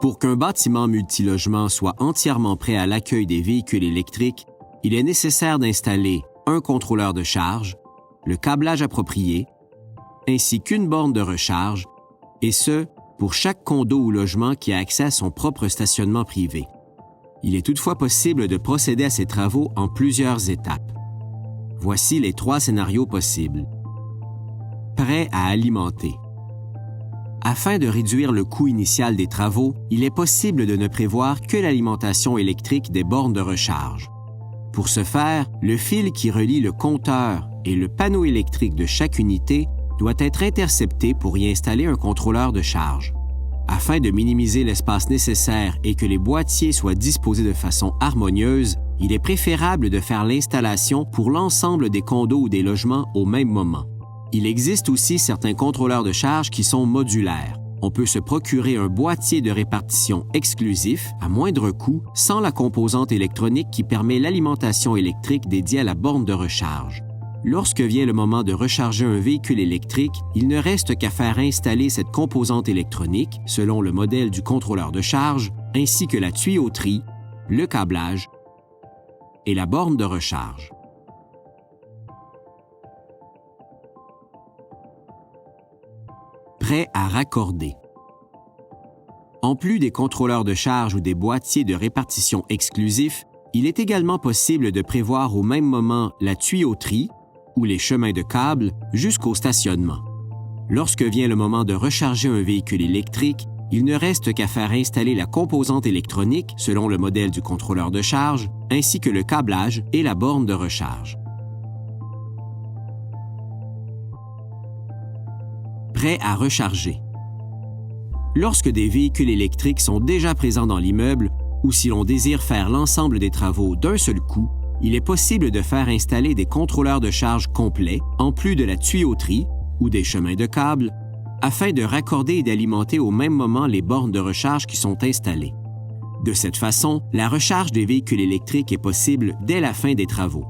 Pour qu'un bâtiment multilogement soit entièrement prêt à l'accueil des véhicules électriques, il est nécessaire d'installer un contrôleur de charge, le câblage approprié, ainsi qu'une borne de recharge, et ce, pour chaque condo ou logement qui a accès à son propre stationnement privé. Il est toutefois possible de procéder à ces travaux en plusieurs étapes. Voici les 3 scénarios possibles. Prêt à alimenter. Afin de réduire le coût initial des travaux, il est possible de ne prévoir que l'alimentation électrique des bornes de recharge. Pour ce faire, le fil qui relie le compteur et le panneau électrique de chaque unité doit être intercepté pour y installer un contrôleur de charge. Afin de minimiser l'espace nécessaire et que les boîtiers soient disposés de façon harmonieuse, il est préférable de faire l'installation pour l'ensemble des condos ou des logements au même moment. Il existe aussi certains contrôleurs de charge qui sont modulaires. On peut se procurer un boîtier de répartition exclusif à moindre coût sans la composante électronique qui permet l'alimentation électrique dédiée à la borne de recharge. Lorsque vient le moment de recharger un véhicule électrique, il ne reste qu'à faire installer cette composante électronique selon le modèle du contrôleur de charge, ainsi que la tuyauterie, le câblage et la borne de recharge. Prêt à raccorder. En plus des contrôleurs de charge ou des boîtiers de répartition exclusifs, il est également possible de prévoir au même moment la tuyauterie ou les chemins de câbles jusqu'au stationnement. Lorsque vient le moment de recharger un véhicule électrique, il ne reste qu'à faire installer la composante électronique selon le modèle du contrôleur de charge, ainsi que le câblage et la borne de recharge. Prêt à recharger. Lorsque des véhicules électriques sont déjà présents dans l'immeuble ou si l'on désire faire l'ensemble des travaux d'un seul coup, il est possible de faire installer des contrôleurs de charge complets, en plus de la tuyauterie ou des chemins de câbles, afin de raccorder et d'alimenter au même moment les bornes de recharge qui sont installées. De cette façon, la recharge des véhicules électriques est possible dès la fin des travaux.